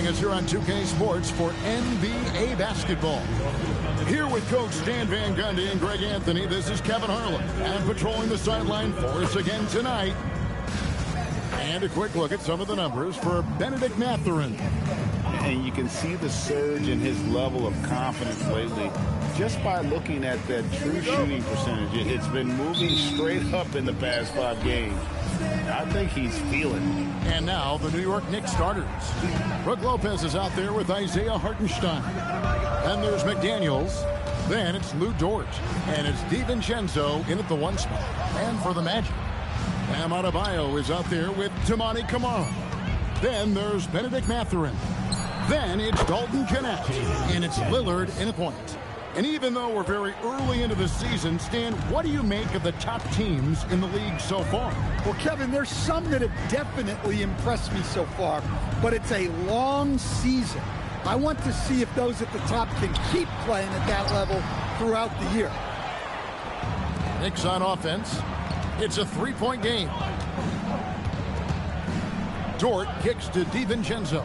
us here on 2K Sports for NBA basketball. Here with Coach Stan Van Gundy and Greg Anthony, this is Kevin Harlan. And patrolling the sideline for us again tonight. And a quick look at some of the numbers for Bennedict Mathurin. And you can see the surge in his level of confidence lately just by looking at that true shooting percentage. It's been moving straight up in the past 5 games. I think he's feeling it. And now the New York Knicks starters. Brook Lopez is out there with Isaiah Hartenstein. And there's McDaniels. Then it's Lou Dort. And it's DiVincenzo in at the 1 spot. And for the Magic, Bam Adebayo is out there with Toumani Camara. Then there's Bennedict Mathurin. Then it's Dalton Knecht. And it's Lillard in a point. And even though we're very early into the season, Stan, what do you make of the top teams in the league so far? Well, Kevin, there's some that have definitely impressed me so far, but it's a long season. I want to see if those at the top can keep playing at that level throughout the year. Knicks on offense. It's a 3-point game. Dort kicks to DiVincenzo.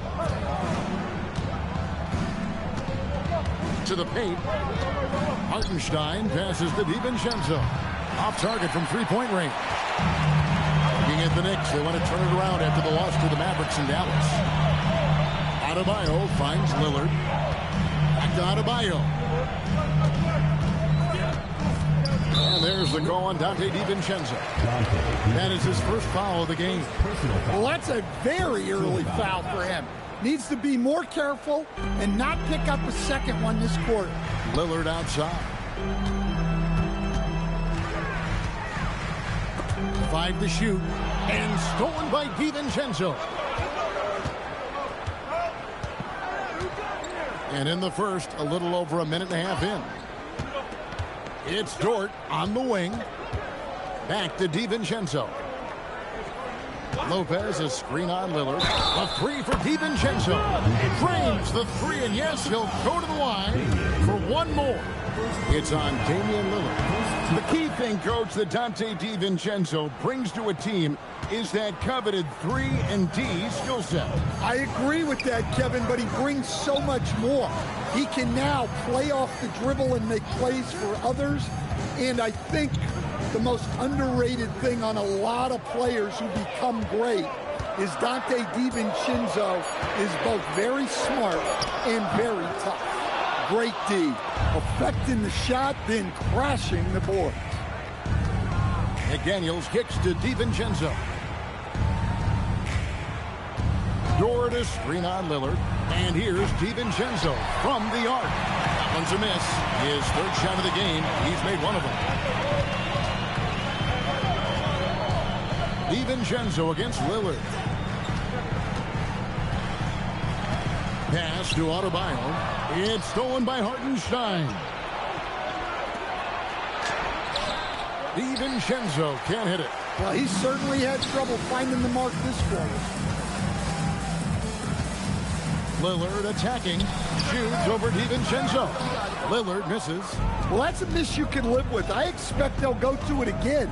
To the paint. Hartenstein passes to DiVincenzo. Off target from 3-point range. Looking at the Knicks, they want to turn it around after the loss to the Mavericks in Dallas. Adebayo finds Lillard. Back to Adebayo. And there's the call on Donte DiVincenzo. That is his first foul of the game. Well, that's a very early foul for him. Needs to be more careful and not pick up a second one this quarter. Lillard outside. 5 to shoot. And stolen by DiVincenzo. And in the first, a little over a minute and a half in. It's Dort on the wing. Back to DiVincenzo. Lopez, a screen on Lillard. A 3 for DiVincenzo. Frames the 3, and yes, he'll go to the line for one more. It's on Damian Lillard. The key thing, Coach, that Donte DiVincenzo brings to a team is that coveted 3-and-D skill set. I agree with that, Kevin, but he brings so much more. He can now play off the dribble and make plays for others, and I think the most underrated thing on a lot of players who become great is Donte DiVincenzo is both very smart and very tough. Great D. Affecting the shot, then crashing the board. McDaniels kicks to DiVincenzo. Dort to screen on Lillard. And here's DiVincenzo from the arc. That one's a miss. His 3rd shot of the game. He's made one of them. DiVincenzo against Lillard. Pass to Adebayo. It's stolen by Hartenstein. DiVincenzo can't hit it. Well, he certainly had trouble finding the mark this quarter. Lillard attacking. Shoots over DiVincenzo. Lillard misses. Well, that's a miss you can live with. I expect they'll go to it again,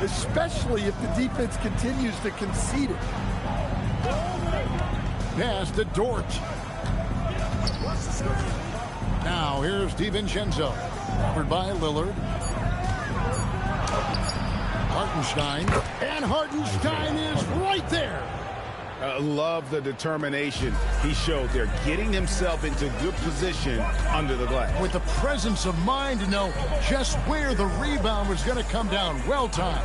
especially if the defense continues to concede it. Pass to Dort. Now here's DiVincenzo. Covered by Lillard. Hartenstein. And Hartenstein is right there. Love the determination he showed there, getting himself into good position under the glass. With the presence of mind to know just where the rebound was going to come down. Well timed.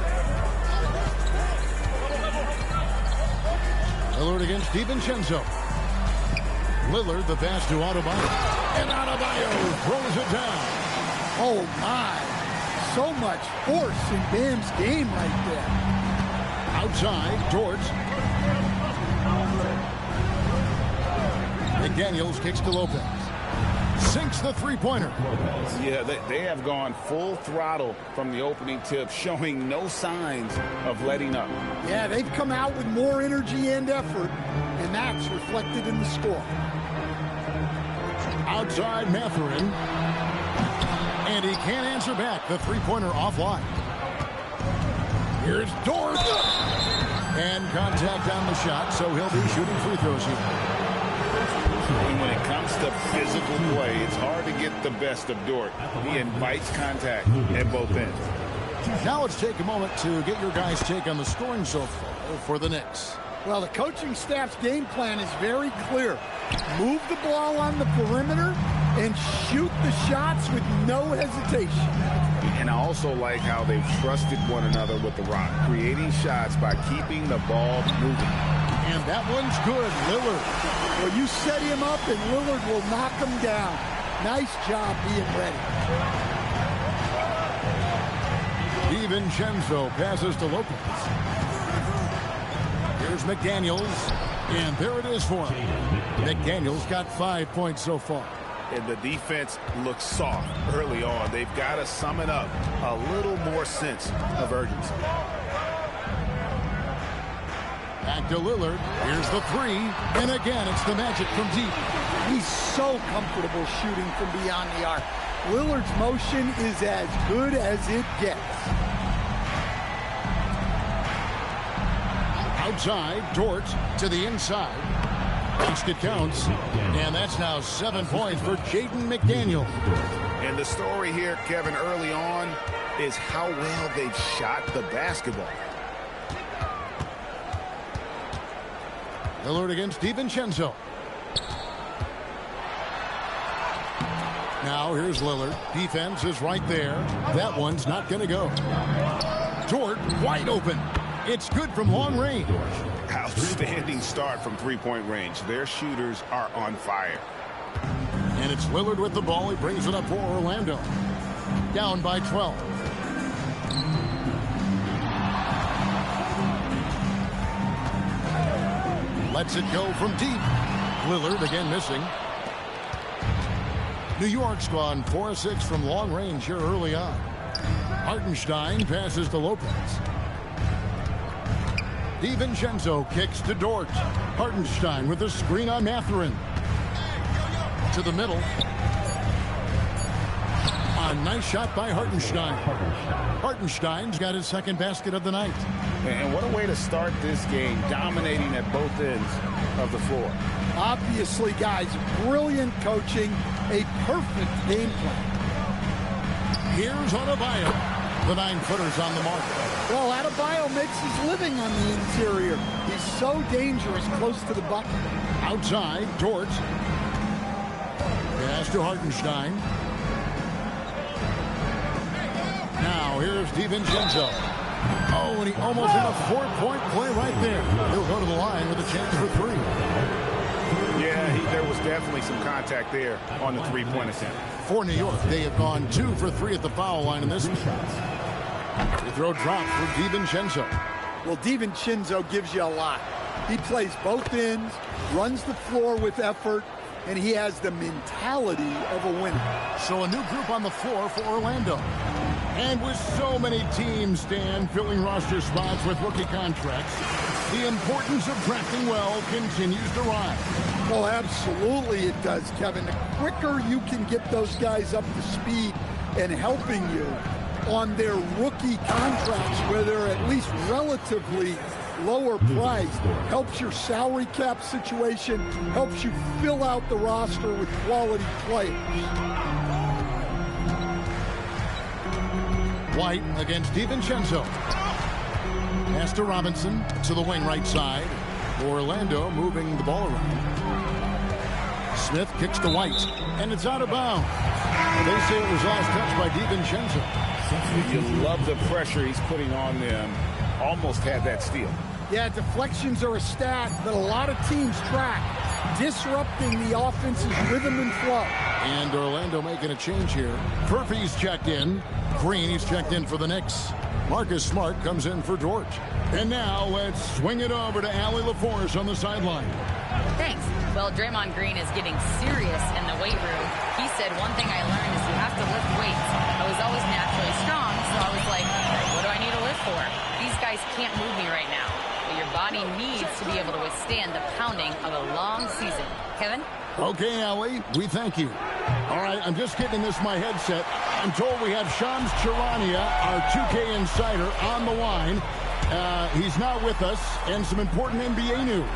Lillard against DiVincenzo. Lillard, the pass to Adebayo. And Adebayo throws it down. Oh, my. So much force in Bam's game right there. Outside, Dort. McDaniels kicks to Lopez. Sinks the 3-pointer. Yeah, they have gone full throttle from the opening tip, showing no signs of letting up. Yeah, they've come out with more energy and effort, and that's reflected in the score. Outside Mathurin. And he can't answer back. The 3-pointer offline. Here's Dort. And contact on the shot, so he'll be shooting free throws here. And when it comes to physical play, it's hard to get the best of Dort. He invites contact at both ends. Now let's take a moment to get your guys' take on the scoring so far for the Knicks. Well, the coaching staff's game plan is very clear. Move the ball on the perimeter and shoot the shots with no hesitation. And I also like how they've trusted one another with the rock, creating shots by keeping the ball moving. And that one's good, Lillard. Well, you set him up and Lillard will knock him down. Nice job being ready. DiVincenzo passes to Lopez. Here's McDaniels, and there it is for him. McDaniels got 5 points so far. And the defense looks soft early on. They've got to sum it up. A little more sense of urgency. Back to Lillard. Here's the three. And again, it's the Magic from deep. He's so comfortable shooting from beyond the arc. Lillard's motion is as good as it gets. Outside, Dort to the inside. Basket counts. And that's now 7 points for Jaden McDaniel. And the story here, Kevin, early on is how well they've shot the basketball. Lillard against DiVincenzo. Now here's Lillard. Defense is right there. That one's not going to go. Dort wide open. It's good from long range. Outstanding start from three-point range. Their shooters are on fire. And it's Lillard with the ball. He brings it up for Orlando. Down by 12. Lets it go from deep. Lillard again missing. New York's gone 4 of 6 from long range here early on. Hartenstein passes to Lopez. DiVincenzo kicks to Dort. Hartenstein with a screen on Mathurin. To the middle. A nice shot by Hartenstein. Hartenstein's got his second basket of the night. And what a way to start this game, dominating at both ends of the floor. Obviously, guys, brilliant coaching, a perfect game plan. Here's Adebayo. The 9-footer's on the mark. Well, Adebayo makes his living on the interior. He's so dangerous close to the bucket. Outside, Dort. Pass to Hartenstein. Now, here's DiVincenzo. Oh, and he almost had a 4-point play right there. He'll go to the line with a chance for three. Yeah, there was definitely some contact there on the three-point attempt. For New York, they have gone 2 for 3 at the foul line in this one. Free throw drop for DiVincenzo. Well, DiVincenzo gives you a lot. He plays both ends, runs the floor with effort, and he has the mentality of a winner. So a new group on the floor for Orlando. And with so many teams, Stan, filling roster spots with rookie contracts, the importance of drafting well continues to rise. Well, absolutely it does, Kevin. The quicker you can get those guys up to speed and helping you on their rookie contracts, where they're at least relatively lower priced, helps your salary cap situation, helps you fill out the roster with quality players. White against DiVincenzo. Pass to Robinson to the wing right side. Orlando moving the ball around. Smith kicks to White, and it's out of bounds. They say it was last touched by DiVincenzo. You love the pressure he's putting on them. Almost had that steal. Yeah, deflections are a stat that a lot of teams track, disrupting the offense's rhythm and flow. And Orlando making a change here. Murphy's checked in. Green, he's checked in for the Knicks. Marcus Smart comes in for Dort. And now let's swing it over to Allie LaForce on the sideline. Thanks. Well, Draymond Green is getting serious in the weight room. He said, one thing I learned is you have to lift weights. I was always naturally strong, so I was like, what do I need to lift for? These guys can't move me right now. But your body needs to be able to withstand the pounding of a long season. Kevin? Okay, Allie, we thank you. All right, I'm just getting this my headset. I'm told we have Shams Charania, our 2K insider, on the line. He's now with us, and some important NBA news.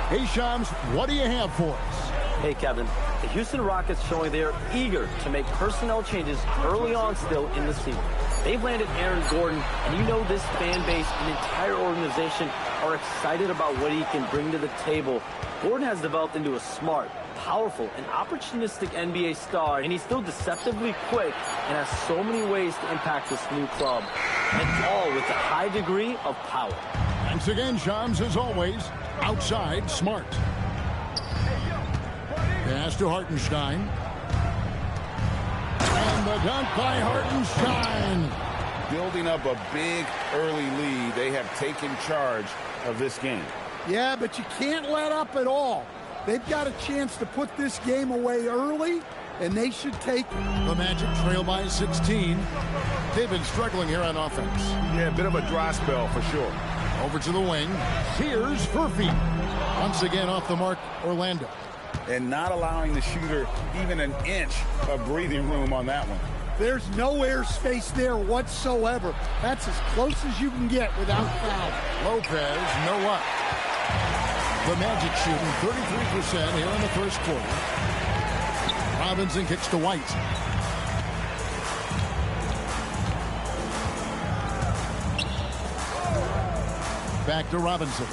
Hey, Shams, what do you have for us? Hey, Kevin. The Houston Rockets showing they are eager to make personnel changes early on still in the season. They've landed Aaron Gordon, and you know this fan base and entire organization are excited about what he can bring to the table. Gordon has developed into a smart, powerful, and opportunistic NBA star, and he's still deceptively quick and has so many ways to impact this new club, and all with a high degree of power. Once again, Shams, as always, outside Smart. Pass to Hartenstein. And the dunk by Hartenstein. Building up a big early lead. They have taken charge of this game. Yeah, but you can't let up at all. They've got a chance to put this game away early, and they should take The Magic trail by 16. They've been struggling here on offense. Yeah, a bit of a dry spell for sure. Over to the wing. Here's Furphy. Once again off the mark, Orlando. And not allowing the shooter even an inch of breathing room on that one. There's no airspace there whatsoever. That's as close as you can get without foul. Lopez, no luck. The Magic shooting 33% here in the first quarter. Robinson kicks to White. Back to Robinson.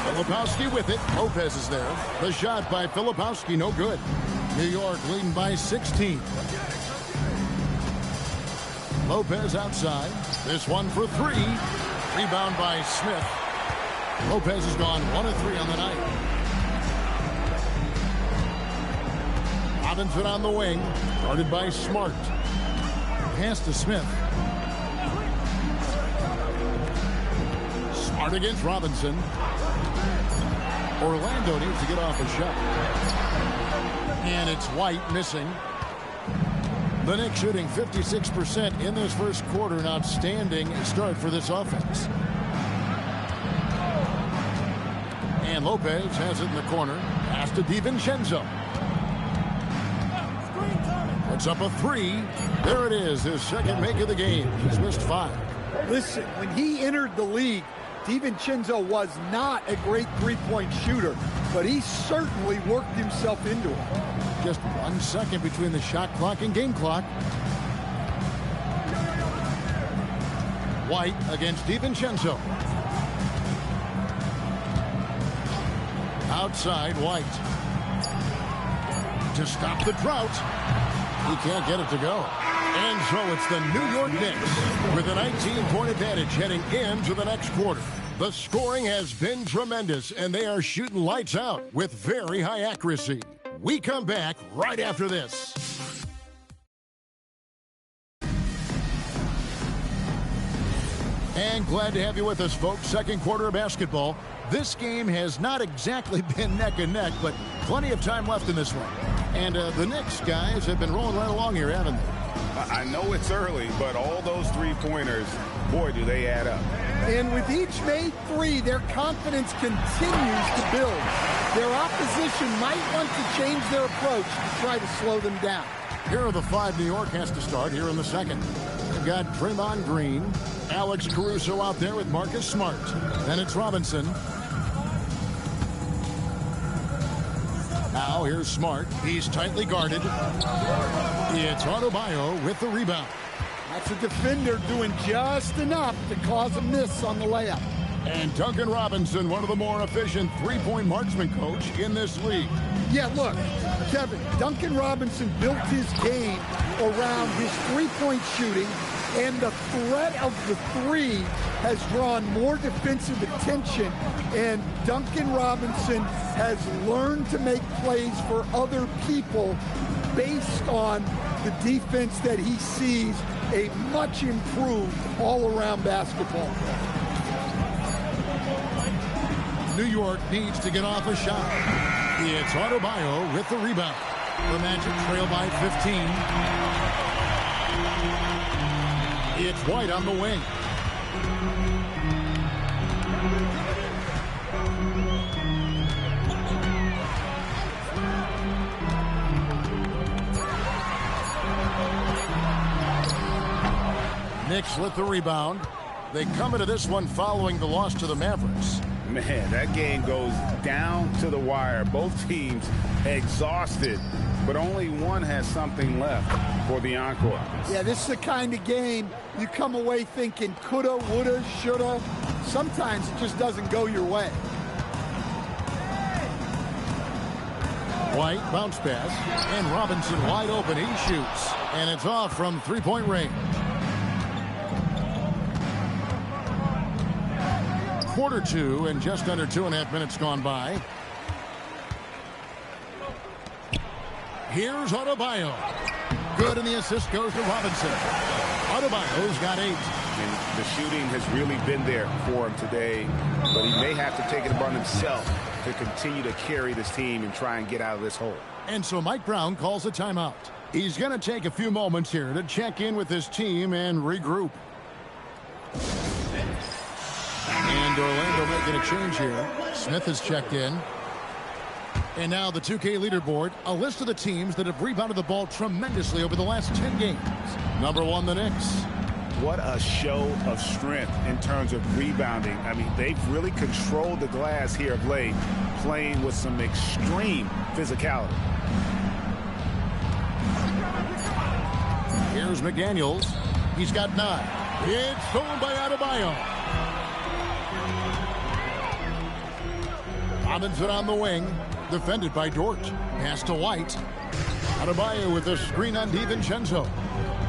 Filipowski with it. Lopez is there. The shot by Filipowski, no good. New York leading by 16. Lopez outside. This one for three. Rebound by Smith. Lopez has gone 1 of 3 on the night. Robinson on the wing. Guarded by Smart. Pass to Smith. Smart against Robinson. Orlando needs to get off a shot. And it's White missing. The Knicks shooting 56% in this first quarter. An outstanding start for this offense. And Lopez has it in the corner. Pass to DiVincenzo. Puts up a 3. There it is, his second make of the game. He's missed 5. Listen, when he entered the league, DiVincenzo was not a great three-point shooter, but he certainly worked himself into it. Just 1 second between the shot clock and game clock. White against DiVincenzo. Outside, White. To stop the drought. He can't get it to go. And so it's the New York Knicks with a 19-point advantage heading into the next quarter. The scoring has been tremendous, and they are shooting lights out with very high accuracy. We come back right after this. And glad to have you with us, folks. Second quarter of basketball. This game has not exactly been neck and neck, but plenty of time left in this one. And the Knicks guys have been rolling right along here, haven't they? I know it's early, but all those three-pointers, boy, do they add up. And with each made 3, their confidence continues to build. Their opposition might want to change their approach to try to slow them down. Here are the 5 New York has to start here in the second. They've got Draymond Green, Alex Caruso out there with Marcus Smart. Then it's Robinson. Now here's Smart. He's tightly guarded. It's Adebayo with the rebound. That's a defender doing just enough to cause a miss on the layup. And Duncan Robinson, one of the more efficient three-point marksman coach in this league. Yeah, look, Kevin, Duncan Robinson built his game around his three-point shooting, and the threat of the 3 has drawn more defensive attention, and Duncan Robinson has learned to make plays for other people based on the defense that he sees a much improved all-around basketball. New York needs to get off a shot. It's Adebayo with the rebound. The Magic trail by 15. It's White on the wing. Knicks with the rebound. They come into this one following the loss to the Mavericks. Man, that game goes down to the wire. Both teams exhausted, but only one has something left for the encore. Yeah, this is the kind of game you come away thinking coulda, woulda, shoulda. Sometimes it just doesn't go your way. White bounce pass, and Robinson wide open. He shoots, and it's off from three-point range. Quarter two, and just under 2.5 minutes gone by. Here's Adebayo. Good, and the assist goes to Robinson. Adebayo's got 8. And the shooting has really been there for him today, but he may have to take it upon himself to continue to carry this team and try and get out of this hole. And so Mike Brown calls a timeout. He's going to take a few moments here to check in with his team and regroup. And Orlando making a change here. Smith has checked in. And now the 2K leaderboard, a list of the teams that have rebounded the ball tremendously over the last 10 games. Number 1, the Knicks. What a show of strength in terms of rebounding. I mean, they've really controlled the glass here of late, playing with some extreme physicality. Here's McDaniels. He's got 9. It's stolen by Adebayo. Robinson on the wing, defended by Dort. Pass to White. Adebayo with the screen on DiVincenzo.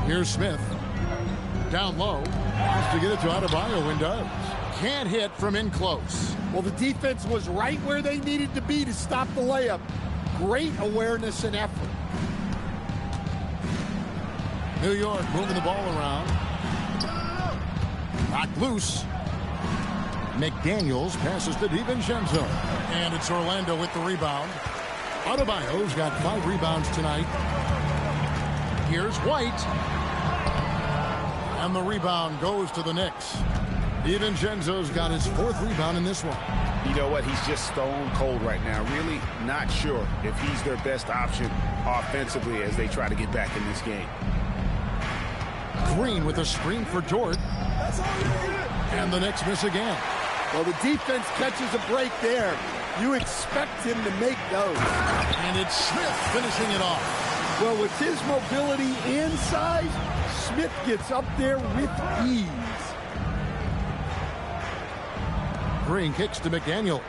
Here's Smith. Down low. Has to get it to Adebayo and does. Can't hit from in close. Well, the defense was right where they needed to be to stop the layup. Great awareness and effort. New York moving the ball around. Knocked loose. McDaniels passes to DiVincenzo. And it's Orlando with the rebound. Adebayo's got 5 rebounds tonight. Here's White. And the rebound goes to the Knicks. DiVincenzo's got his 4th rebound in this one. You know what? He's just stone cold right now. Really not sure if he's their best option offensively as they try to get back in this game. Green with a screen for Dort. And the Knicks miss again. Well, the defense catches a break there. You expect him to make those. And it's Smith finishing it off. Well, with his mobility and size, Smith gets up there with ease. Green kicks to McDaniels.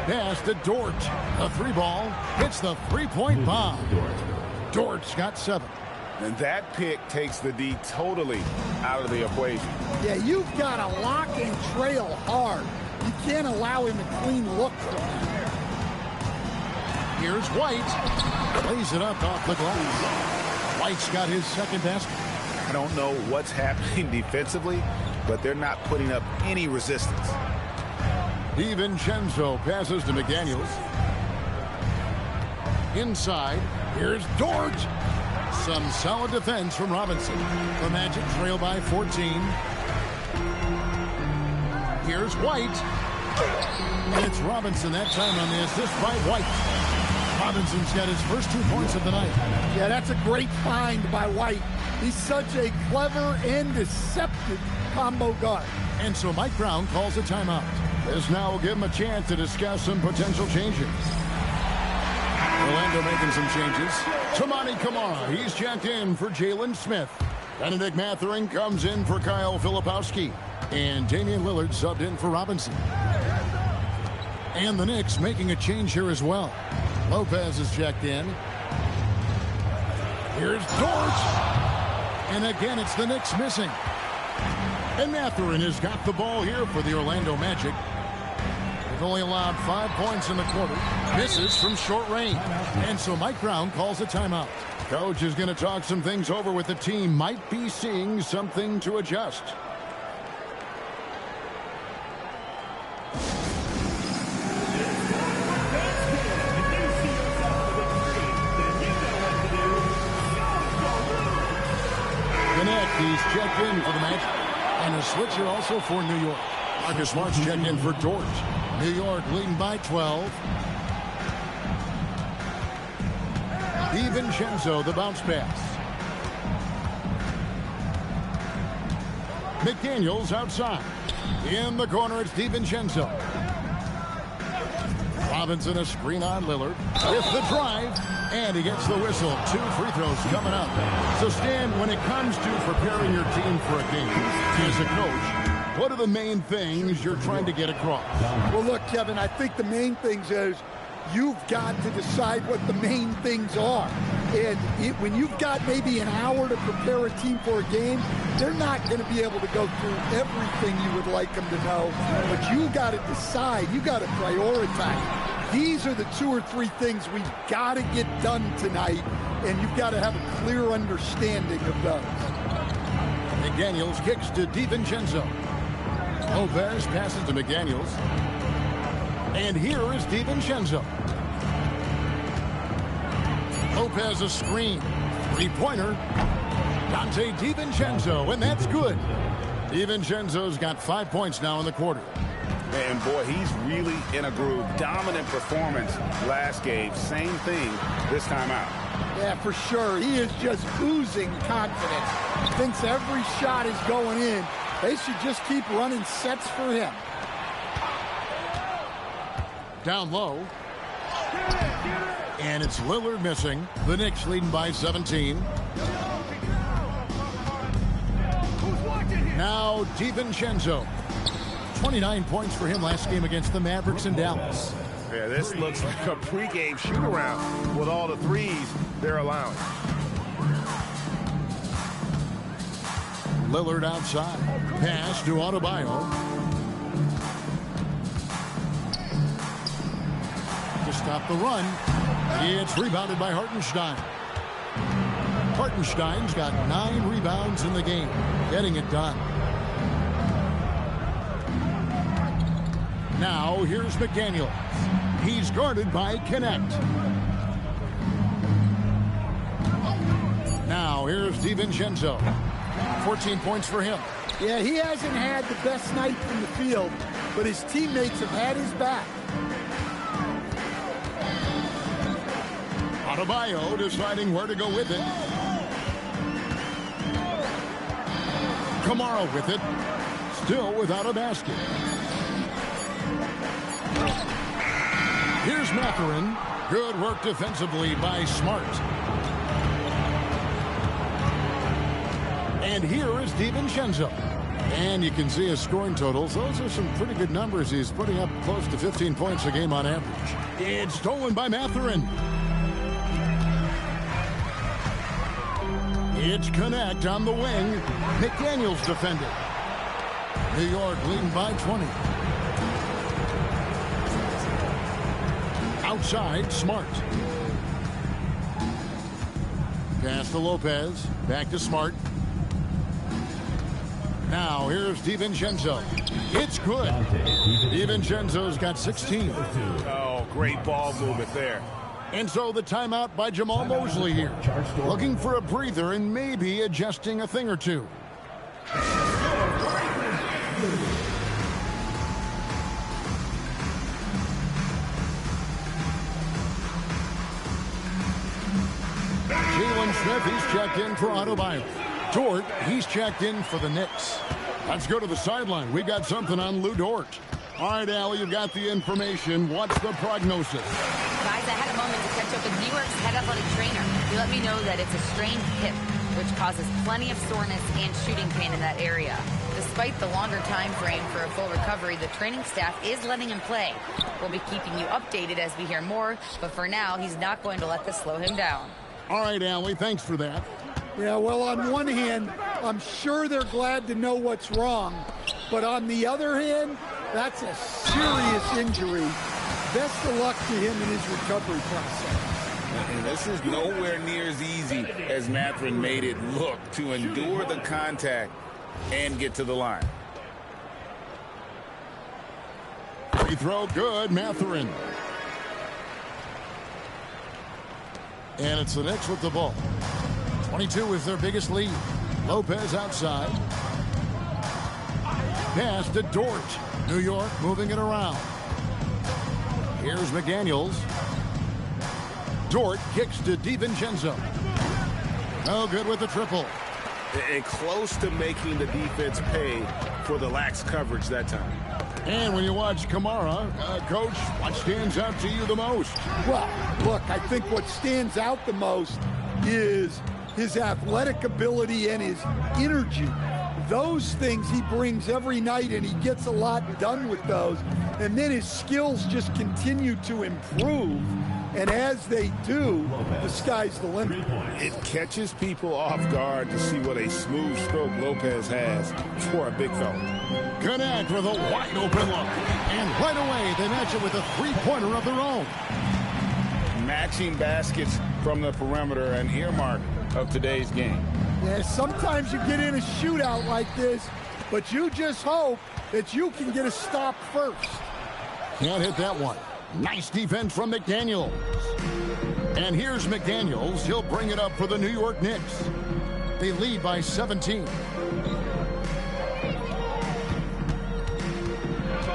Pass to Dort. A 3-ball hits the 3-point bomb. Dort's got 7. And that pick takes the D totally out of the equation. Yeah, you've got to lock and trail hard. You can't allow him a clean look from that. Here's White. Plays it up off the glass. White's got his 2nd basket. I don't know what's happening defensively, but they're not putting up any resistance. DiVincenzo passes to McDaniels. Inside, here's Dort. Some solid defense from Robinson. The Magic trail by 14. Here's White. And it's Robinson that time on the assist by White. Robinson's got his first 2 points of the night. Yeah, that's a great find by White. He's such a clever and deceptive combo guard. And so Mike Brown calls a timeout. This now will give him a chance to discuss some potential changes. Orlando making some changes. Toumani Camara, he's checked in for Jalen Smith. Benedict Mathurin comes in for Kyle Filipowski. And Damian Lillard subbed in for Robinson. And the Knicks making a change here as well. Lopez is checked in. Here's Dort. And again, it's the Knicks missing. And Mathurin has got the ball here for the Orlando Magic. They've only allowed 5 points in the quarter. Misses from short range. And so Mike Brown calls a timeout. Coach is going to talk some things over with the team. Might be seeing something to adjust. He's checked in for the Magic. And a switch here also for New York. Marcus Smart's checked in for Dort. New York leading by 12. DiVincenzo, the bounce pass. McDaniels outside. In the corner, it's DiVincenzo. Robinson, a screen on Lillard with the drive, and he gets the whistle. 2 free throws coming up. So, Stan, when it comes to preparing your team for a game, as a coach, what are the main things you're trying to get across? Well, look, Kevin, I think the main things is you've got to decide what the main things are. And when you've got maybe an hour to prepare a team for a game, they're not going to be able to go through everything you would like them to know. But you got to decide. You got to prioritize. These are the 2 or 3 things we've got to get done tonight, and you've got to have a clear understanding of those. McDaniels kicks to DiVincenzo. Lopez passes to McDaniels. And here is DiVincenzo. Lopez a screen. 3-pointer. Donte DiVincenzo, and that's good. DiVincenzo's got 5 points now in the quarter. And boy, he's really in a groove. Dominant performance last game. Same thing this time out. Yeah, for sure. He is just oozing confidence. Thinks every shot is going in. They should just keep running sets for him. Down low. And it's Lillard missing. The Knicks leading by 17. Now DiVincenzo. 29 points for him last game against the Mavericks in Dallas. Yeah, this looks like a pregame shoot-around with all the threes they're allowing. Lillard outside. Pass to Adebayo. To stop the run. It's rebounded by Hartenstein. Hartenstein's got 9 rebounds in the game. Getting it done. Now, here's McDaniels. He's guarded by Connect. Now, here's DiVincenzo. 14 points for him. Yeah, he hasn't had the best night from the field, but his teammates have had his back. Adebayo deciding where to go with it. Kamara with it. Still without a basket. Here's Mathurin. Good work defensively by Smart. And here is DiVincenzo. And you can see his scoring totals. Those are some pretty good numbers. He's putting up close to 15 points a game on average. It's stolen by Mathurin. It's Connect on the wing. McDaniels defended. New York leading by 20. Outside, Smart. Pass to Lopez. Back to Smart. Now, here's DiVincenzo. It's good. DiVincenzo's got 16. Oh, great ball movement there. And so the timeout by Jamal Mosley here. Looking for a breather and maybe adjusting a thing or two. Jalen Smith, he's checked in for Adebayo. Dort, he's checked in for the Knicks. Let's go to the sideline. We got something on Lou Dort. All right, Allie, you've got the information. What's the prognosis? Guys, I had a moment to catch up with New York's head athletic trainer. He let me know that it's a strained hip, which causes plenty of soreness and shooting pain in that area. Despite the longer time frame for a full recovery, the training staff is letting him play. We'll be keeping you updated as we hear more, but for now, he's not going to let this slow him down. All right, Allie, thanks for that. Yeah, well, on one hand, I'm sure they're glad to know what's wrong. But on the other hand, that's a serious injury. Best of luck to him in his recovery process. And this is nowhere near as easy as Mathurin made it look to endure the contact and get to the line. Free throw good, Mathurin. And it's the Knicks with the ball. 22 is their biggest lead. Lopez outside. Pass to Dort. New York moving it around. Here's McDaniels. Dort kicks to DiVincenzo. No good with the triple. and close to making the defense pay for the lax coverage that time. And when you watch Kamara, Coach, what stands out to you the most? Well, look, I think what stands out the most is his athletic ability and his energy. Those things he brings every night, and he gets a lot done with those. And then his skills just continue to improve. And as they do, the sky's the limit. It catches people off guard to see what a smooth stroke Lopez has for a big fella. Connect with a wide open look. And right away, they match it with a three-pointer of their own. Matching baskets from the perimeter, an earmark of today's game. Yeah, sometimes you get in a shootout like this, but you just hope that you can get a stop first. Can't hit that one. Nice defense from McDaniels. And here's McDaniels. He'll bring it up for the New York Knicks. They lead by 17.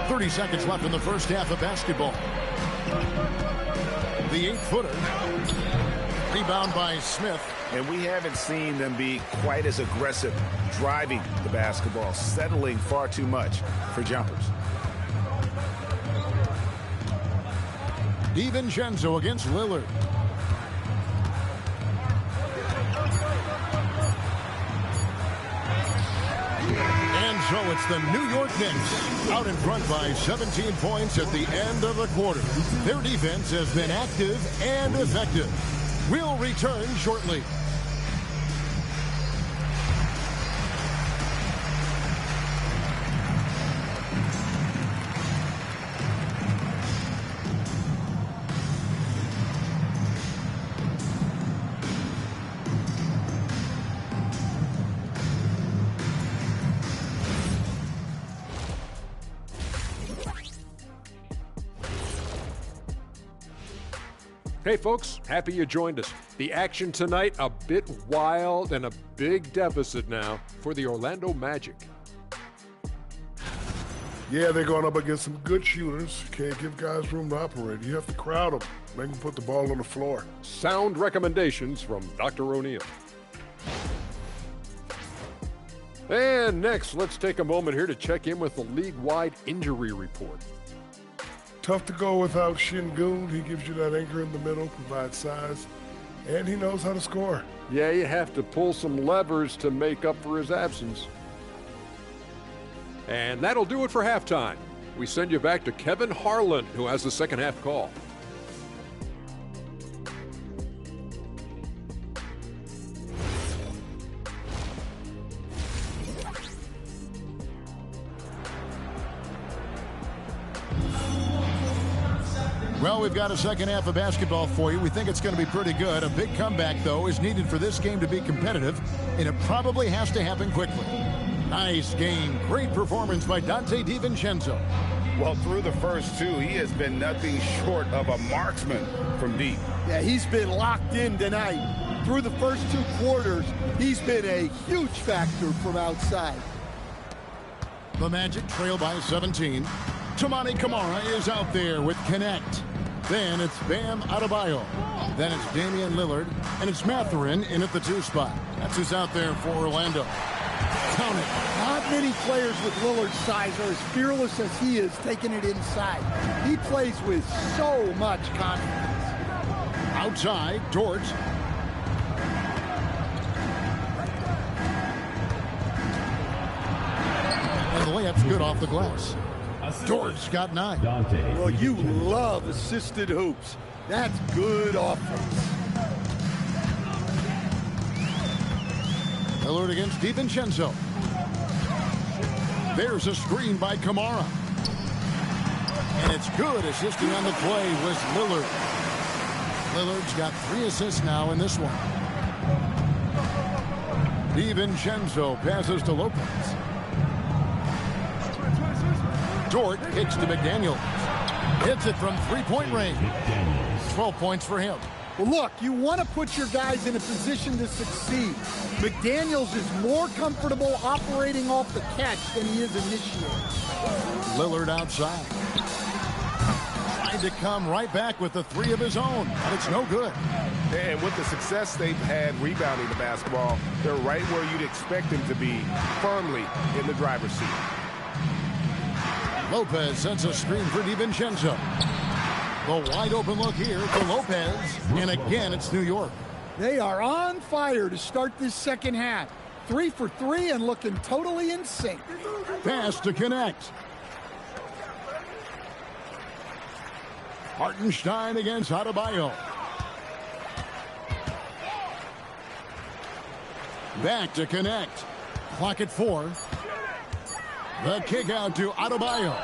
30 seconds left in the first half of basketball. The 8-footer. Rebound by Smith. And we haven't seen them be quite as aggressive driving the basketball, settling far too much for jumpers. DiVincenzo against Lillard. And so it's the New York Knicks out in front by 17 points at the end of the quarter. Their defense has been active and effective. We'll return shortly. Hey folks, happy you joined us. The action tonight, a bit wild and a big deficit now for the Orlando Magic. Yeah, they're going up against some good shooters. Can't give guys room to operate. You have to crowd them, make them put the ball on the floor. Sound recommendations from Dr. O'Neill. And next, let's take a moment here to check in with the league-wide injury report. Tough to go without Şengün. He gives you that anchor in the middle, provides size, and he knows how to score. Yeah, you have to pull some levers to make up for his absence. And that'll do it for halftime. We send you back to Kevin Harlan, who has the second half call. Well, we've got a second half of basketball for you. We think it's going to be pretty good. A big comeback, though, is needed for this game to be competitive, and it probably has to happen quickly. Nice game. Great performance by Donte DiVincenzo. Well, through the first two, he has been nothing short of a marksman from deep. Yeah, he's been locked in tonight. Through the first two quarters, he's been a huge factor from outside. The Magic trail by 17. Toumani Camara is out there with Connect. Then it's Bam Adebayo. Then it's Damian Lillard. And it's Mathurin in at the 2 spot. That's who's out there for Orlando. Count it. Not many players with Lillard's size are as fearless as he is taking it inside. He plays with so much confidence. Outside, Dort. And the layup's good off the glass. Dort's got 9. Well, you love assisted hoops. That's good offense. Lillard against DiVincenzo. There's a screen by Camara. And it's good. Assisting on the play was Lillard. Lillard's got 3 assists now in this one. DiVincenzo passes to Lopez. Dort kicks to McDaniels. Hits it from 3-point range. 12 points for him. Well, look, you want to put your guys in a position to succeed. McDaniels is more comfortable operating off the catch than he is initiating. Lillard outside. Tries to come right back with the three of his own, and it's no good. And with the success they've had rebounding the basketball, they're right where you'd expect them to be, firmly in the driver's seat. Lopez sends a screen for DiVincenzo. The wide open look here for Lopez, and again it's New York. They are on fire to start this second half. 3 for 3 and looking totally in sync. Pass to connect. Hartenstein against Adebayo. Back to connect. Clock at 4. The kick out to Adebayo.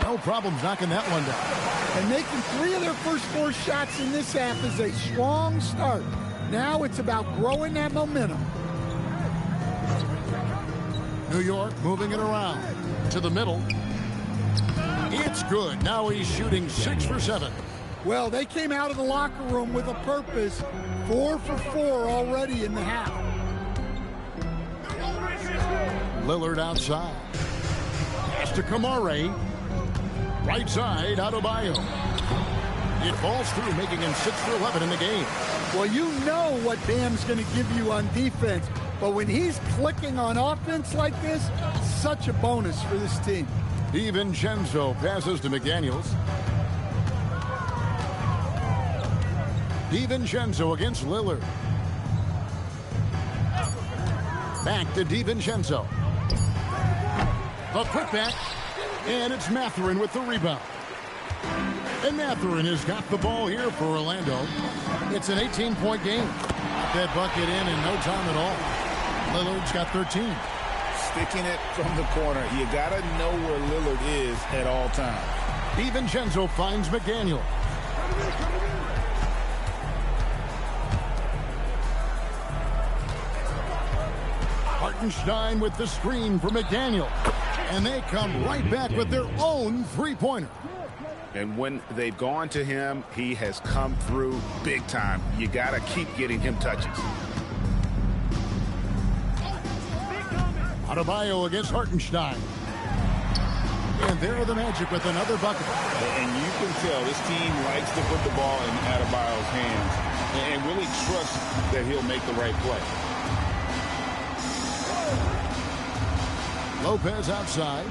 No problem knocking that one down. And making 3 of their first 4 shots in this half is a strong start. Now it's about growing that momentum. New York moving it around to the middle. It's good. Now he's shooting 6 for 7. Well, they came out of the locker room with a purpose. 4 for 4 already in the half. Lillard outside. Pass to Kamare. Right side, Adebayo. It falls through, making him 6 for 11 in the game. Well, you know what Bam's going to give you on defense, but when he's clicking on offense like this, such a bonus for this team. DiVincenzo passes to McDaniels. DiVincenzo against Lillard. Back to DiVincenzo. The putback, and it's Mathurin with the rebound. And Mathurin has got the ball here for Orlando. It's an 18-point game. That bucket in no time at all. Lillard's got 13. Sticking it from the corner. You got to know where Lillard is at all times. DiVincenzo finds McDaniel. Hartenstein with the screen for McDaniel. And they come right back with their own three-pointer. And when they've gone to him, he has come through big time. You got to keep getting him touches. Adebayo against Hartenstein. And there are the Magic with another bucket. And you can tell this team likes to put the ball in Adebayo's hands and really trust that he'll make the right play. Lopez outside.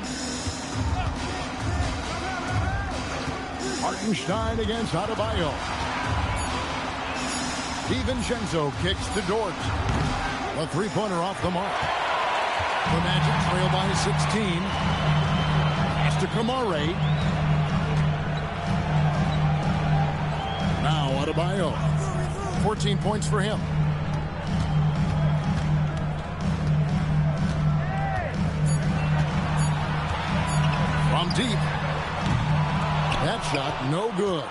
Hartenstein against Adebayo. DiVincenzo kicks to Dort. A three-pointer off the mark. The Magic trail by 16. Pass to Kamare. Now Adebayo. 14 points for him. From deep. That shot, no good.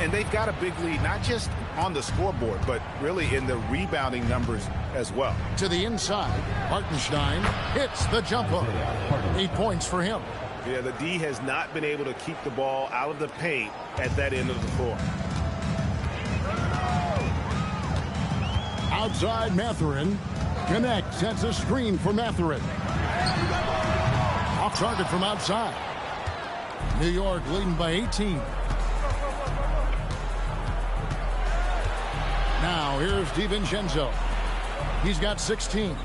And they've got a big lead, not just on the scoreboard, but really in the rebounding numbers as well. To the inside, Hartenstein hits the jumper. 8 points for him. Yeah, the D has not been able to keep the ball out of the paint at that end of the floor. Outside Mathurin. Connect, sets a screen for Mathurin. Off target from outside. New York leading by 18. Now here's DiVincenzo. He's got 16.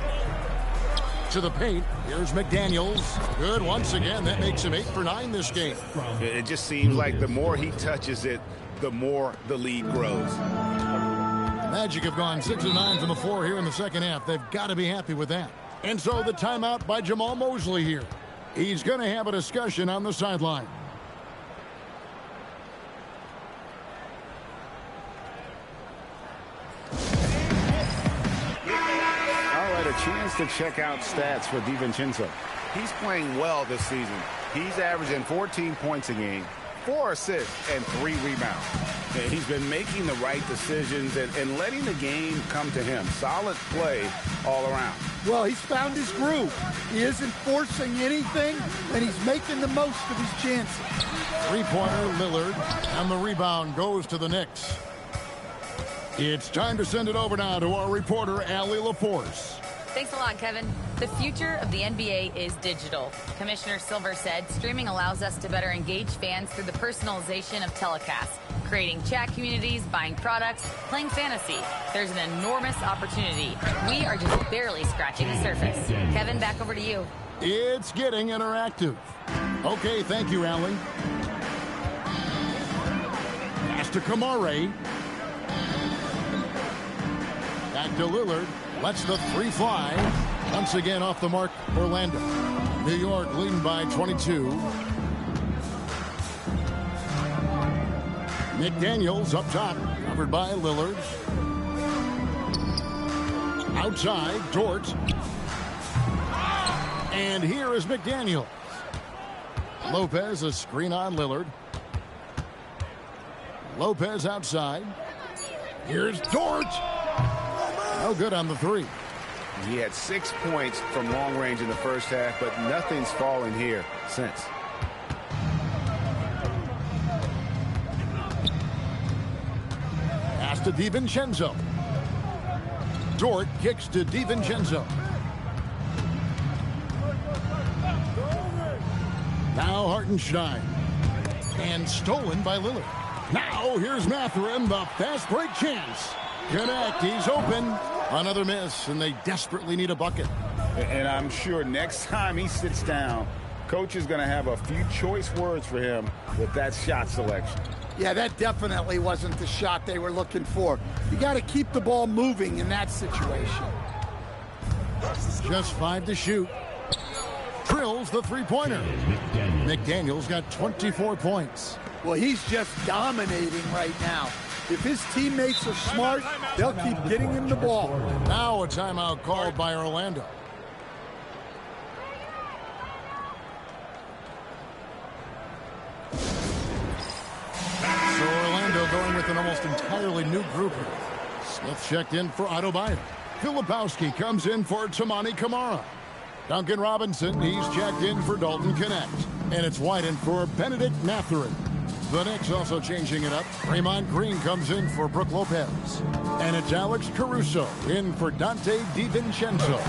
To the paint. Here's McDaniels. Good once again. That makes him 8 for 9 this game. It just seems like the more he touches it, the more the lead grows. Magic have gone 6 of 9 from the floor here in the second half. They've got to be happy with that. And so the timeout by Jamal Mosley here. He's going to have a discussion on the sideline. Chance to check out stats for DiVincenzo. He's playing well this season. He's averaging 14 points a game, 4 assists, and 3 rebounds. And he's been making the right decisions and letting the game come to him. Solid play all around. Well, he's found his groove. He isn't forcing anything, and he's making the most of his chances. Three-pointer, Lillard, and the rebound goes to the Knicks. It's time to send it over now to our reporter, Allie LaForce. Thanks a lot, Kevin. The future of the NBA is digital. Commissioner Silver said streaming allows us to better engage fans through the personalization of telecasts, creating chat communities, buying products, playing fantasy. There's an enormous opportunity. We are just barely scratching the surface. Kevin, back over to you. It's getting interactive. Okay, thank you, Allie. Pass to Kamare. Back to Lillard. Lets the three fly. Once again off the mark, Orlando. New York leading by 22. McDaniels up top, covered by Lillard. Outside, Dort. And here is McDaniels. Lopez, a screen on Lillard. Lopez outside. Here's Dort. No good on the three. He had 6 points from long range in the first half, but nothing's fallen here since. Pass to DiVincenzo. Dort kicks to DiVincenzo. Now Hartenstein. And stolen by Lillard. Now here's Mathurin, the fast break chance. Connect, he's open. Another miss, and they desperately need a bucket. And I'm sure next time he sits down, coach is going to have a few choice words for him with that shot selection. Yeah, that definitely wasn't the shot they were looking for. You got to keep the ball moving in that situation. Just 5 to shoot. Drills the three-pointer. McDaniels got 24 points. Well, he's just dominating right now. If his teammates are smart, they'll keep getting him the ball. Now a timeout called by Orlando. So Orlando going with an almost entirely new group here. Smith checked in for Adebayo. Filipowski comes in for Toumani Camara. Duncan Robinson, he's checked in for Dalton Knecht. And it's White for Benedict Mathurin. The Knicks also changing it up. Draymond Green comes in for Brook Lopez. And it's Alex Caruso in for Dante DiVincenzo.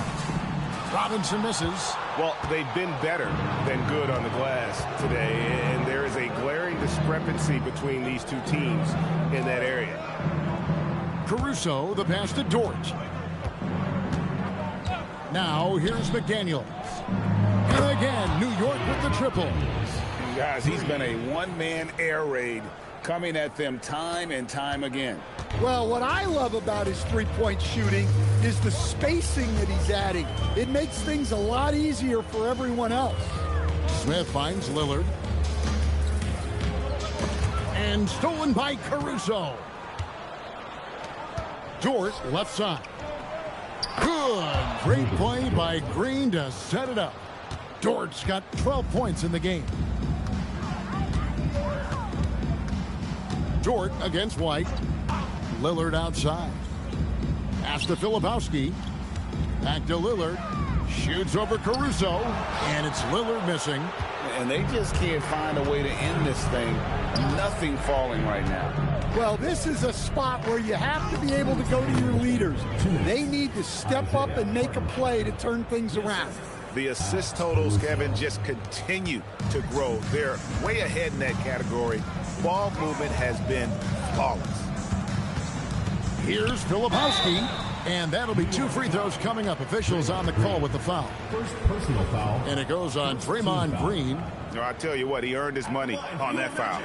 Robinson misses. Well, they've been better than good on the glass today, and there is a glaring discrepancy between these two teams in that area. Caruso, the pass to Dort. Now here's McDaniels. And again, New York with the triple. Guys, he's been a one-man air raid coming at them time and time again. Well, what I love about his three-point shooting is the spacing that he's adding. It makes things a lot easier for everyone else. Smith finds Lillard. And stolen by Caruso. Dort left side. Good. Great play by Green to set it up. Dort's got 12 points in the game. Dort against White. Lillard outside. Pass to Filipowski. Back to Lillard. Shoots over Caruso. And it's Lillard missing. And they just can't find a way to end this thing. Nothing falling right now. Well, this is a spot where you have to be able to go to your leaders. They need to step up and make a play to turn things around. The assist totals, Kevin, just continue to grow. They're way ahead in that category. Ball movement has been flawless. Here's Filipowski, and that'll be 2 free throws coming up. Officials on the call with the foul. First personal foul. And it goes on Draymond Green. No, I tell you what, he earned his money on that foul.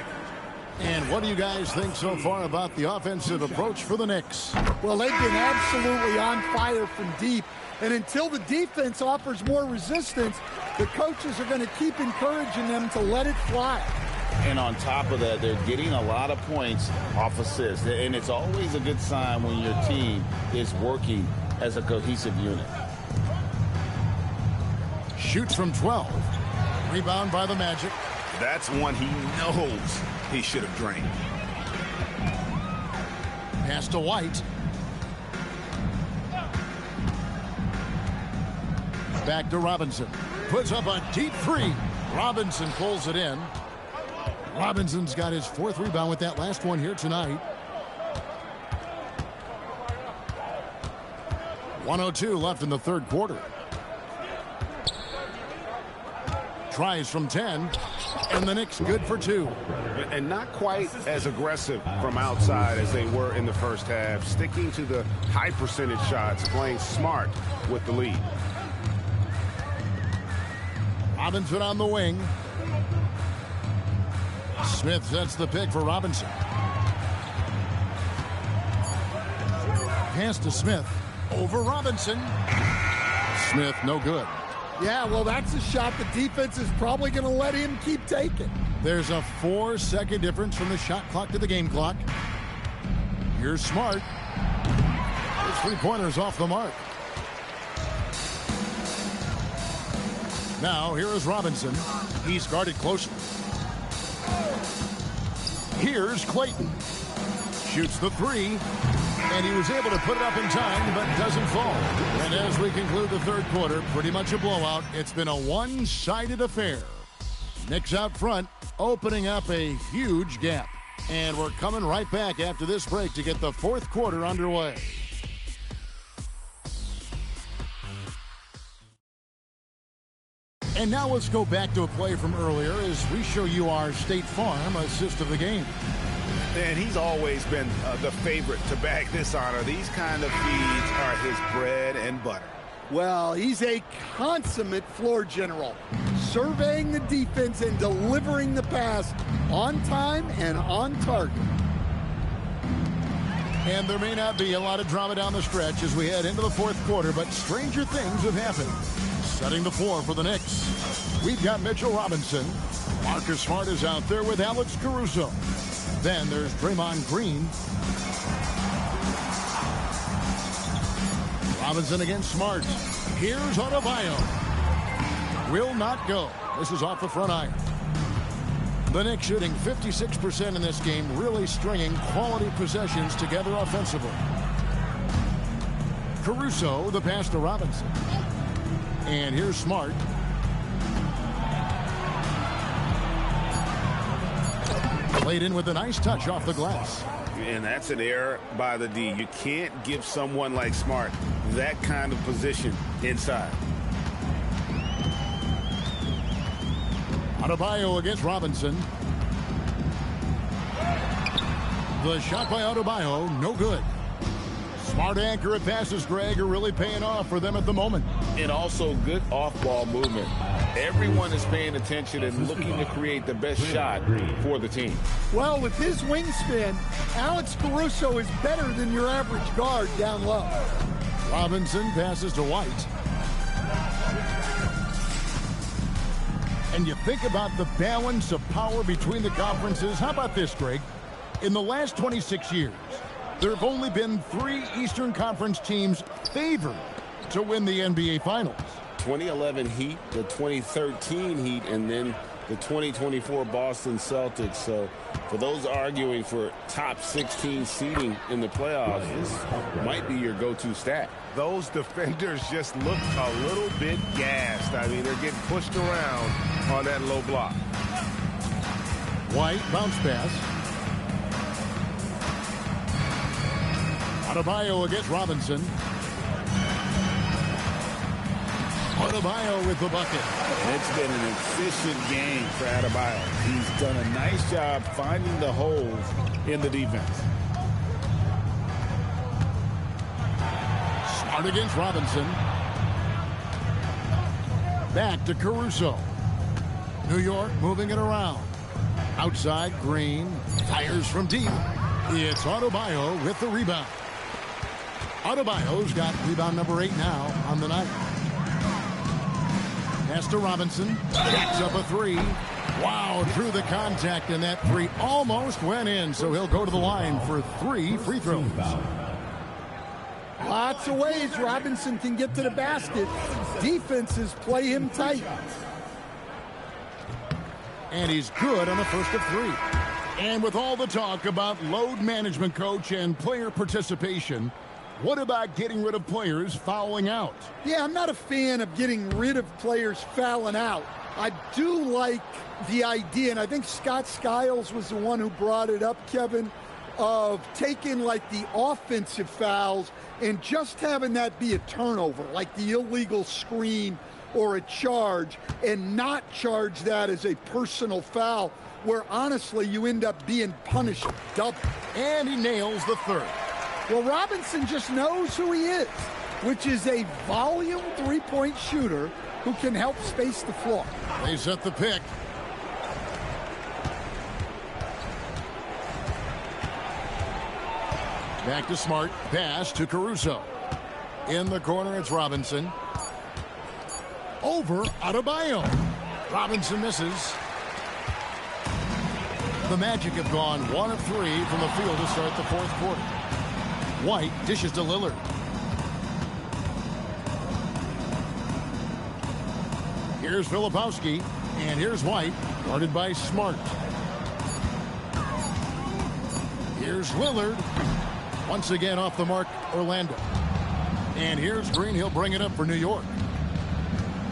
And what do you guys think so far about the offensive approach for the Knicks? Well, they've been absolutely on fire from deep. And until the defense offers more resistance, the coaches are going to keep encouraging them to let it fly. And on top of that, they're getting a lot of points off assists. And it's always a good sign when your team is working as a cohesive unit. Shoots from 12. Rebound by the Magic. That's one he knows he should have drained. Pass to White. Back to Robinson. Puts up a deep three. Robinson pulls it in. Robinson's got his 4th rebound with that last one here tonight. 1:02 left in the third quarter. Tries from 10, and the Knicks good for 2. And not quite as aggressive from outside as they were in the first half, sticking to the high percentage shots, playing smart with the lead. Robinson on the wing. Smith sets the pick for Robinson. Pass to Smith. Over Robinson. Smith, no good. Yeah, well, that's a shot the defense is probably going to let him keep taking. There's a 4-second difference from the shot clock to the game clock. Here's Smart. His three-pointer's off the mark. Now, here is Robinson. He's guarded closely. Here's Clayton. Shoots the 3. And he was able to put it up in time, but doesn't fall. And as we conclude the third quarter, pretty much a blowout. It's been a one-sided affair. Knicks out front, opening up a huge gap. And we're coming right back after this break to get the fourth quarter underway. And now let's go back to a play from earlier as we show you our State Farm assist of the game. And he's always been the favorite to bag this honor. These kind of feeds are his bread and butter. Well, he's a consummate floor general, surveying the defense and delivering the pass on time and on target. And there may not be a lot of drama down the stretch as we head into the fourth quarter, but stranger things have happened. Setting the floor for the Knicks, we've got Mitchell Robinson. Marcus Smart is out there with Alex Caruso. Then there's Draymond Green. Robinson against Smart. Here's Adebayo. Will not go. This is off the front iron. The Knicks shooting 56% in this game, really stringing quality possessions together offensively. Caruso, the pass to Robinson. And here's Smart. Played in with a nice touch off the glass. And that's an error by the D. You can't give someone like Smart that kind of position inside. Adebayo against Robinson. The shot by Adebayo, no good. Smart accurate passes, Greg, are really paying off for them at the moment. And also good off-ball movement. Everyone is paying attention and looking to create the best shot for the team. Well, with his wingspan, Alex Caruso is better than your average guard down low. Robinson passes to White. And you think about the balance of power between the conferences. How about this, Greg? In the last 26 years, there have only been 3 Eastern Conference teams favored to win the NBA Finals. 2011 Heat, the 2013 Heat, and then the 2024 Boston Celtics. So for those arguing for top 16 seeding in the playoffs, this might be your go-to stat. Those defenders just looked a little bit gassed. I mean, they're getting pushed around on that low block. White, bounce pass. Adebayo against Robinson. Adebayo with the bucket. It's been an efficient game for Adebayo. He's done a nice job finding the holes in the defense. Smart against Robinson. Back to Caruso. New York moving it around. Outside, Green fires from deep. It's Adebayo with the rebound. Adebayo's got rebound number 8 now on the night. Pass to Robinson. Jacks up a 3. Wow, through the contact, and that 3 almost went in, so he'll go to the line for 3 free throws. Lots of ways Robinson can get to the basket. Defenses play him tight. And he's good on the first of 3. And with all the talk about load management, coach, and player participation, what about getting rid of players fouling out? Yeah, I'm not a fan of getting rid of players fouling out. I do like the idea, and I think Scott Skiles was the one who brought it up, Kevin, of taking like the offensive fouls and just having that be a turnover, like the illegal screen or a charge, and not charge that as a personal foul, where honestly you end up being punished double. And he nails the third. Well, Robinson just knows who he is, which is a volume three-point shooter who can help space the floor. They set the pick. Back to Smart. Pass to Caruso. In the corner, it's Robinson. Over Adebayo. Robinson misses. The Magic have gone 1 of 3 from the field to start the fourth quarter. White dishes to Lillard. Here's Filipowski, and here's White, guarded by Smart. Here's Lillard. Once again off the mark, Orlando. And here's Green. He'll bring it up for New York.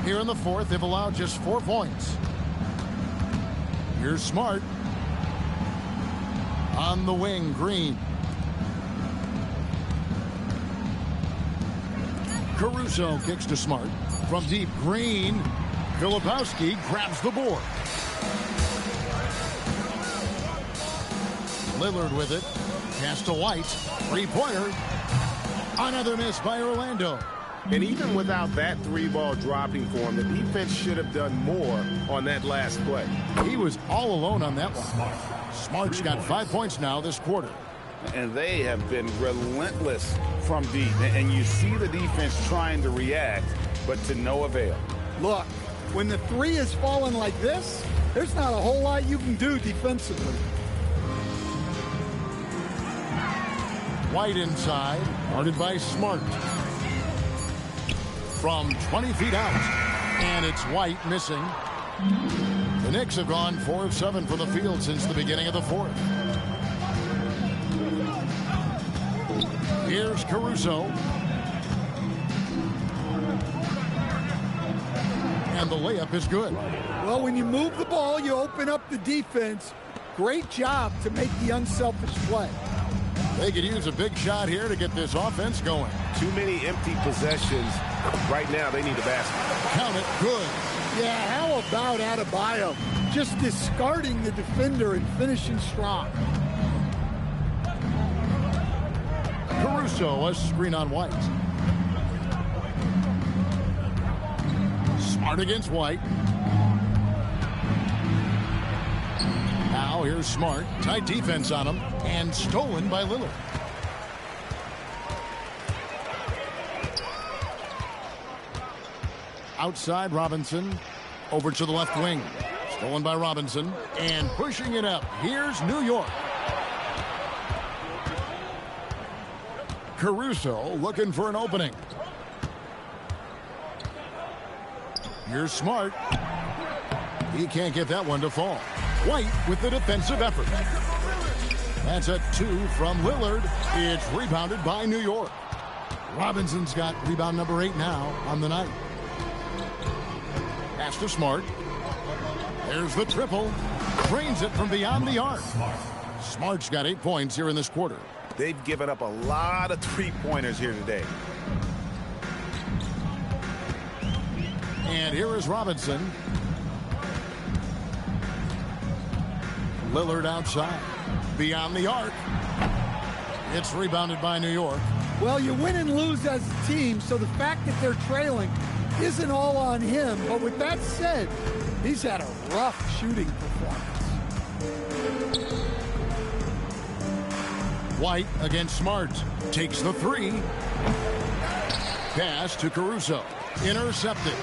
Here in the fourth, they've allowed just 4 points. Here's Smart. On the wing, Green. Caruso kicks to Smart. From deep, Green. Filipowski grabs the board. Lillard with it. Pass to White. Three-pointer. Another miss by Orlando. And even without that 3-ball dropping for him, the defense should have done more on that last play. He was all alone on that one. Smart's got 5 points now this quarter. And they have been relentless from deep. And you see the defense trying to react, but to no avail. Look, when the three is falling like this, there's not a whole lot you can do defensively. White inside, guarded by Smart. From 20 feet out, and it's White missing. The Knicks have gone 4 of 7 from the field since the beginning of the fourth. Here's Caruso. And the layup is good. Well, when you move the ball, you open up the defense. Great job to make the unselfish play. They could use a big shot here to get this offense going. Too many empty possessions. Right now, they need a basket. Count it, good. Yeah, how about Adebayo? Just discarding the defender and finishing strong. Caruso, a screen on White. Smart against White. Now here's Smart. Tight defense on him. And stolen by Lillard. Outside Robinson. Over to the left wing. Stolen by Robinson. And pushing it up. Here's New York. Caruso looking for an opening. Here's Smart. He can't get that one to fall. White with the defensive effort. That's a 2 from Lillard. It's rebounded by New York. Robinson's got rebound number 8 now on the night. Pass to Smart. There's the triple. Drains it from beyond the arc. Smart's got 8 points here in this quarter. They've given up a lot of three-pointers here today. And here is Robinson. Lillard outside. Beyond the arc. It's rebounded by New York. Well, you win and lose as a team, so the fact that they're trailing isn't all on him. But with that said, he's had a rough shooting performance. White against Smart. Takes the 3. Pass to Caruso. Intercepted.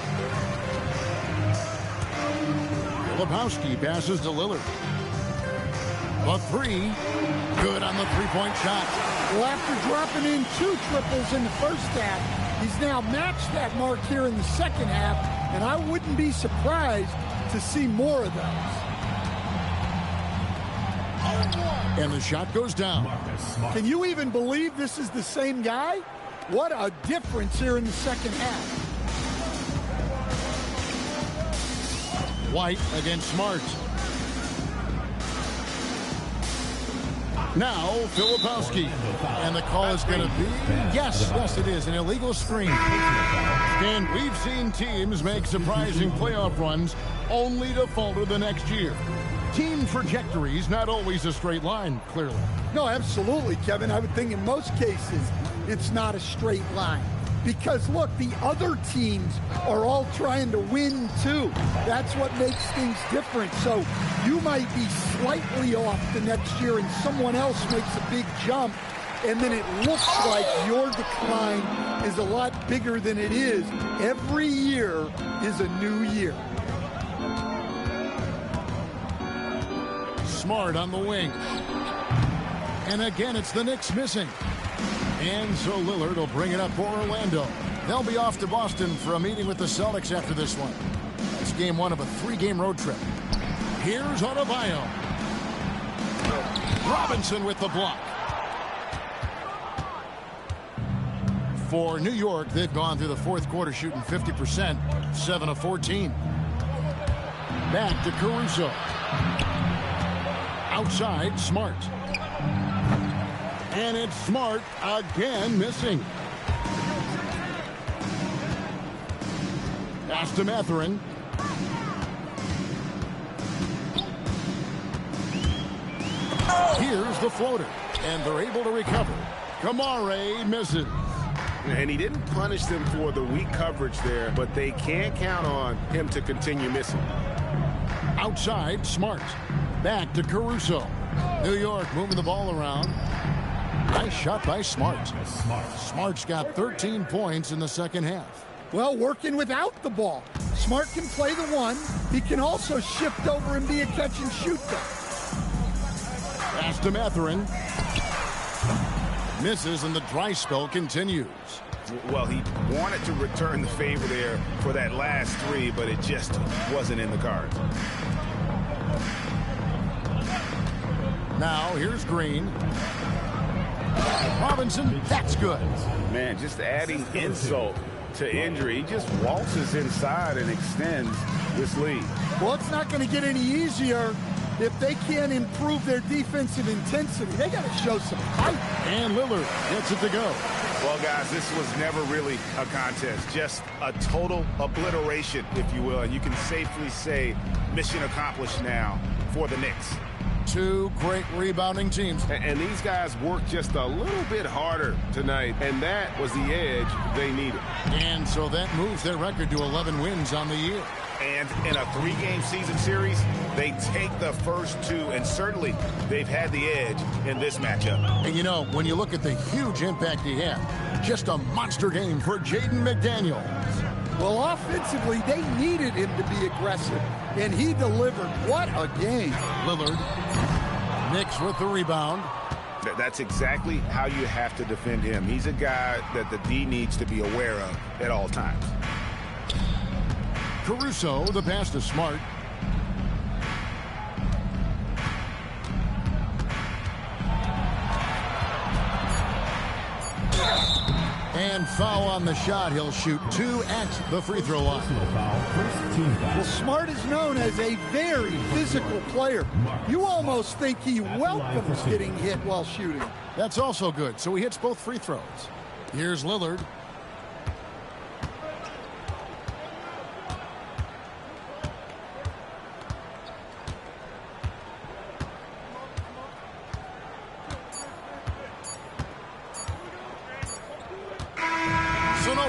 Filipowski passes to Lillard. The 3. Good on the three-point shot. Well, after dropping in 2 triples in the first half, he's now matched that mark here in the second half, and I wouldn't be surprised to see more of those. And the shot goes down. Can you even believe this is the same guy? What a difference here in the second half. White against Smart. Now, Filipowski. And the call is going to be, yes, it is, an illegal screen. And we've seen teams make surprising playoff runs only to falter the next year. Team trajectories not always a straight line, clearly. No, absolutely, Kevin. I would think in most cases it's not a straight line. Because, look, the other teams are all trying to win, too. That's what makes things different. So you might be slightly off the next year and someone else makes a big jump, and then it looks like your decline is a lot bigger than it is. Every year is a new year. Smart on the wing. And again, it's the Knicks missing. And so Lillard will bring it up for Orlando. They'll be off to Boston for a meeting with the Celtics after this one. It's game one of a 3-game road trip. Here's Adebayo. Robinson with the block. For New York, they've gone through the fourth quarter shooting 50%, 7 of 14. Back to Caruso. Outside, Smart. And it's Smart again missing. Pass to Mathurin. Here's the floater. And they're able to recover. Kamare misses. And he didn't punish them for the weak coverage there, but they can't count on him to continue missing. Outside, Smart. Back to Caruso. New York moving the ball around. Nice shot by Smart. Smart's got 13 points in the second half. Well, working without the ball. Smart can play the one. He can also shift over and be a catch-and-shoot guy. Pass to Mathurin. Misses, and the dry spell continues. Well, he wanted to return the favor there for that last three, but it just wasn't in the cards. Now, here's Green. Robinson, that's good. Man, just adding insult to injury. He just waltzes inside and extends this lead. Well, it's not going to get any easier if they can't improve their defensive intensity. They got to show some height. And Lillard gets it to go. Well, guys, this was never really a contest. Just a total obliteration, if you will. And you can safely say mission accomplished now for the Knicks. Two great rebounding teams. And these guys worked just a little bit harder tonight, and that was the edge they needed. And so that moves their record to 11 wins on the year. And in a 3-game season series, they take the first 2, and certainly they've had the edge in this matchup. And you know, when you look at the huge impact he had, just a monster game for Jaden McDaniels. Well, offensively, they needed him to be aggressive, and he delivered. What a game. Lillard. Knicks with the rebound. That's exactly how you have to defend him. He's a guy that the D needs to be aware of at all times. Caruso, the pass to Smart. And foul on the shot. He'll shoot 2 at the free throw line. Well, Smart is known as a very physical player. You almost think he welcomes getting hit while shooting. That's also good. So he hits both free throws. Here's Lillard.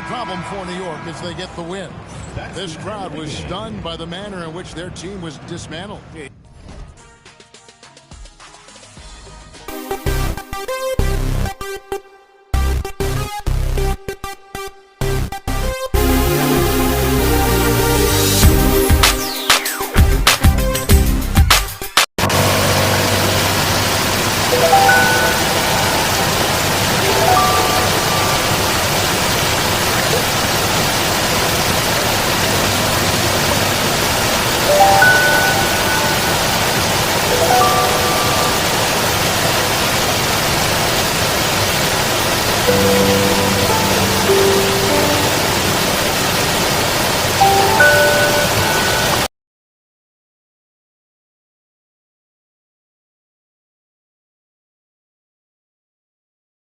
Problem for New York as they get the win. This crowd was stunned by the manner in which their team was dismantled.